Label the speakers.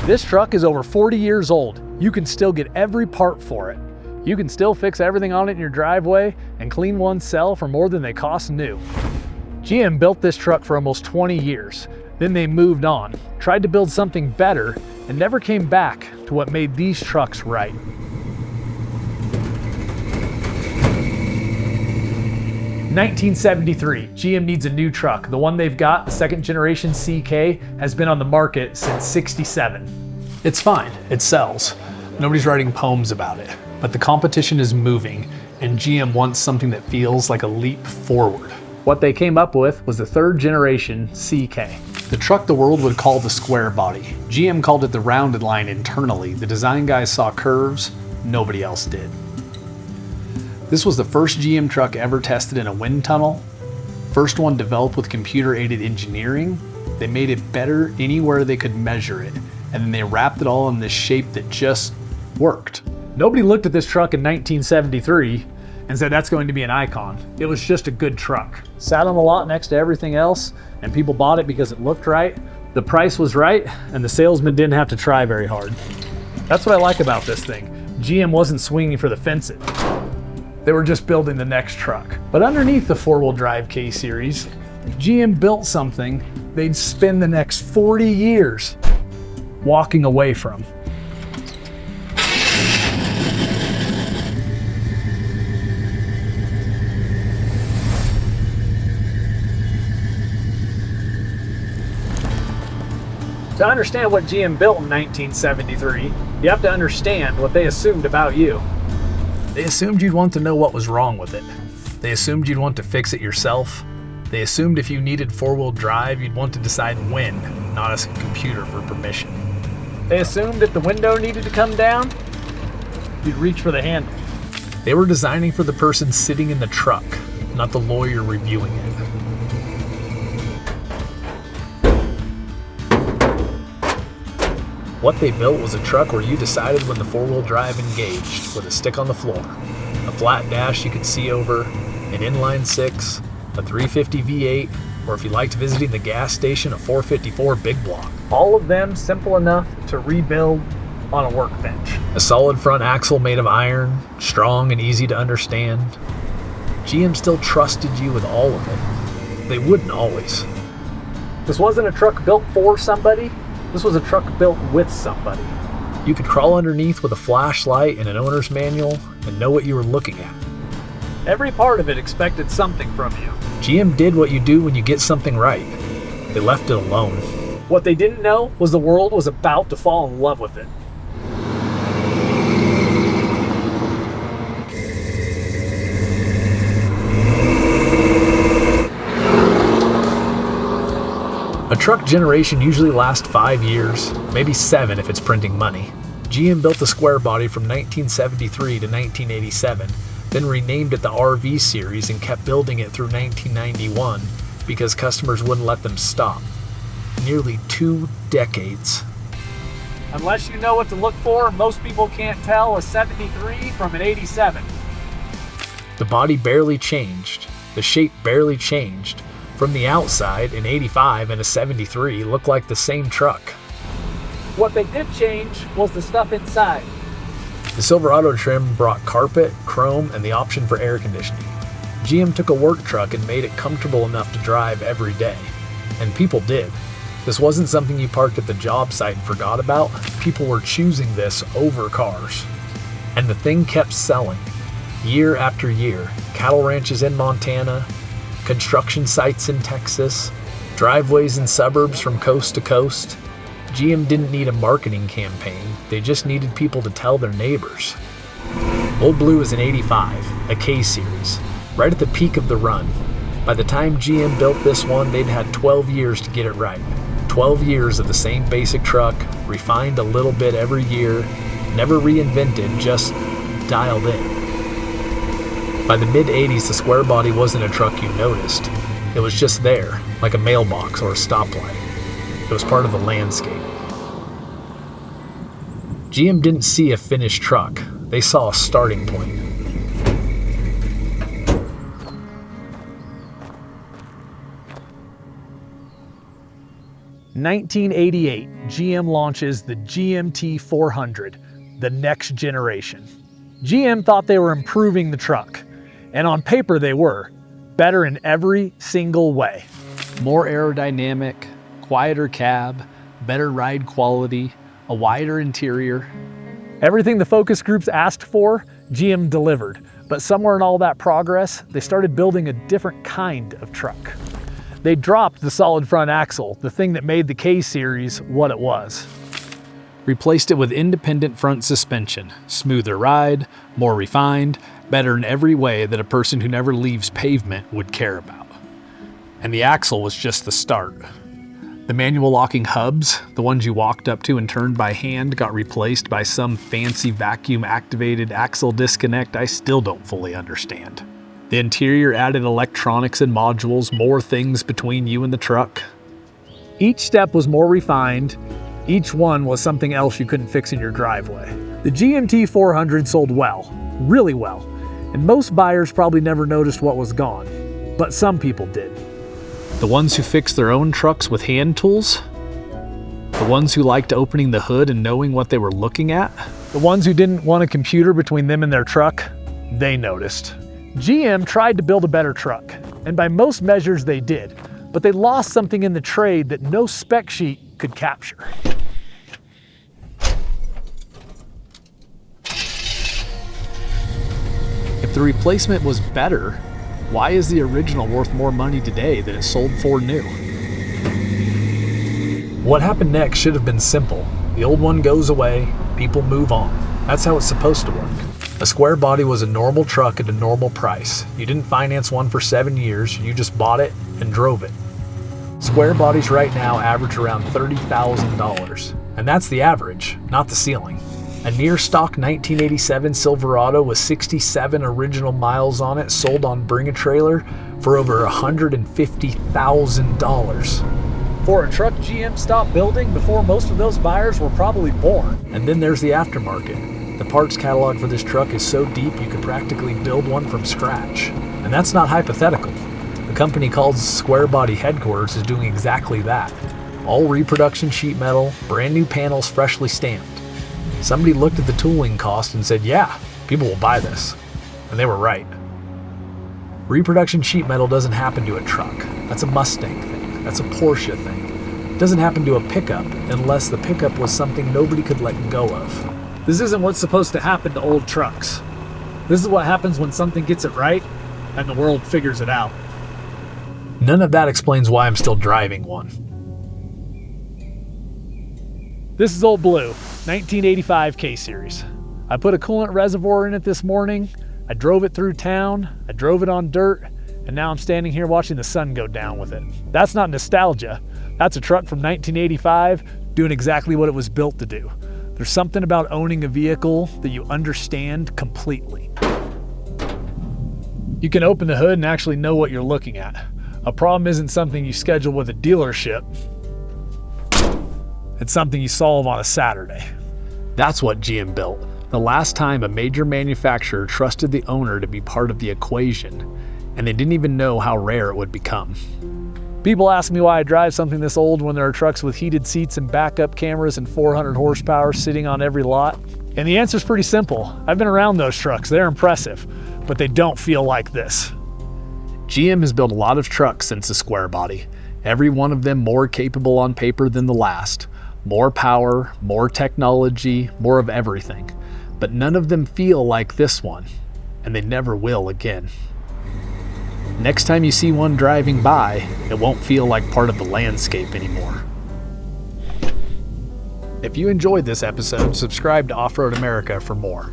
Speaker 1: This truck is over 40 years old. You can still get every part for it. You can still fix everything on it in your driveway and clean ones sell for more than they cost new. GM built this truck for almost 20 years. Then they moved on, tried to build something better, and never came back to what made these trucks right. In 1973, GM needs a new truck. The one they've got, the second generation CK, has been on the market since '67. It's fine, it sells. Nobody's writing poems about it, but the competition is moving, and GM wants something that feels like a leap forward. What they came up with was the third generation CK. The truck the world would call the square body. GM called it the rounded line internally. The design guys saw curves, nobody else did. This was the first GM truck ever tested in a wind tunnel, first one developed with computer-aided engineering. They made it better anywhere they could measure it, and then they wrapped it all in this shape that just worked. Nobody looked at this truck in 1973 and said that's going to be an icon. It was just a good truck. Sat on the lot next to everything else, and people bought it because it looked right, the price was right, and the salesman didn't have to try very hard. That's what I like about this thing. GM wasn't swinging for the fences. They were just building the next truck. But underneath the four-wheel drive K-Series, if GM built something they'd spend the next 40 years walking away from. To understand what GM built in 1973, you have to understand what they assumed about you. They assumed you'd want to know what was wrong with it. They assumed you'd want to fix it yourself. They assumed if you needed four-wheel drive, you'd want to decide when, not ask a computer for permission. They assumed if the window needed to come down, you'd reach for the handle. They were designing for the person sitting in the truck, not the lawyer reviewing it. What they built was a truck where you decided when the four-wheel drive engaged, with a stick on the floor, a flat dash you could see over, an inline six, a 350 V8, or if you liked visiting the gas station, a 454 big block. All of them simple enough to rebuild on a workbench. A solid front axle made of iron, strong and easy to understand. GM still trusted you with all of it. They wouldn't always. This wasn't a truck built for somebody. This was a truck built with somebody. You could crawl underneath with a flashlight and an owner's manual and know what you were looking at. Every part of it expected something from you. GM did what you do when you get something right. They left it alone. What they didn't know was the world was about to fall in love with it. A truck generation usually lasts 5 years, maybe 7 if it's printing money. GM built the square body from 1973 to 1987, then renamed it the RV series and kept building it through 1991 because customers wouldn't let them stop. Nearly 2 decades. Unless you know what to look for, most people can't tell a 73 from an 87. The body barely changed. The shape barely changed. From the outside, an 85 and a 73 look like the same truck. What they did change was the stuff inside. The Silverado trim brought carpet, chrome, and the option for air conditioning. GM took a work truck and made it comfortable enough to drive every day. And people did. This wasn't something you parked at the job site and forgot about. People were choosing this over cars. And the thing kept selling. Year after year. Cattle ranches in Montana, construction sites in Texas, driveways in suburbs from coast to coast. GM didn't need a marketing campaign, they just needed people to tell their neighbors. Old Blue is an 85, a K-Series, right at the peak of the run. By the time GM built this one, they'd had 12 years to get it right. 12 years of the same basic truck, refined a little bit every year, never reinvented, just dialed in. By the mid-'80s, the square body wasn't a truck you noticed. It was just there, like a mailbox or a stoplight. It was part of the landscape. GM didn't see a finished truck. They saw a starting point. 1988, GM launches the GMT 400, the next generation. GM thought they were improving the truck, and on paper they were, better in every single way. More aerodynamic, quieter cab, better ride quality, a wider interior. Everything the focus groups asked for, GM delivered, but somewhere in all that progress, they started building a different kind of truck. They dropped the solid front axle, the thing that made the K-Series what it was. Replaced it with independent front suspension, smoother ride, more refined, better in every way that a person who never leaves pavement would care about. And the axle was just the start. The manual locking hubs, the ones you walked up to and turned by hand, got replaced by some fancy vacuum-activated axle disconnect I still don't fully understand. The interior added electronics and modules, more things between you and the truck. Each step was more refined. Each one was something else you couldn't fix in your driveway. The GMT 400 sold well, really well, and most buyers probably never noticed what was gone, but some people did. The ones who fixed their own trucks with hand tools? The ones who liked opening the hood and knowing what they were looking at? The ones who didn't want a computer between them and their truck? They noticed. GM tried to build a better truck, and by most measures they did, but they lost something in the trade that no spec sheet could capture. If the replacement was better, why is the original worth more money today than it sold for new? What happened next should have been simple. The old one goes away, people move on. That's how it's supposed to work. A square body was a normal truck at a normal price. You didn't finance one for 7 years, you just bought it and drove it. Square bodies right now average around $30,000, and that's the average, not the ceiling. A near stock 1987 Silverado with 67 original miles on it sold on Bring a Trailer for over $150,000. For a truck GM stopped building before most of those buyers were probably born. And then there's the aftermarket. The parts catalog for this truck is so deep you could practically build one from scratch. And that's not hypothetical. The company called Square Body Headquarters is doing exactly that. All reproduction sheet metal, brand new panels freshly stamped. Somebody looked at the tooling cost and said, yeah, people will buy this. And they were right. Reproduction sheet metal doesn't happen to a truck. That's a Mustang thing. That's a Porsche thing. It doesn't happen to a pickup unless the pickup was something nobody could let go of. This isn't what's supposed to happen to old trucks. This is what happens when something gets it right and the world figures it out. None of that explains why I'm still driving one. This is Old Blue, 1985 K-Series. I put a coolant reservoir in it this morning. I drove it through town. I drove it on dirt. And now I'm standing here watching the sun go down with it. That's not nostalgia. That's a truck from 1985 doing exactly what it was built to do. There's something about owning a vehicle that you understand completely. You can open the hood and actually know what you're looking at. A problem isn't something you schedule with a dealership. It's something you solve on a Saturday. That's what GM built. The last time a major manufacturer trusted the owner to be part of the equation, and they didn't even know how rare it would become. People ask me why I drive something this old when there are trucks with heated seats and backup cameras and 400 horsepower sitting on every lot. And the answer's pretty simple. I've been around those trucks. They're impressive, but they don't feel like this. GM has built a lot of trucks since the square body. Every one of them more capable on paper than the last. More power, more technology, more of everything. But none of them feel like this one, and they never will again. Next time you see one driving by, it won't feel like part of the landscape anymore. If you enjoyed this episode, subscribe to Off-Road America for more.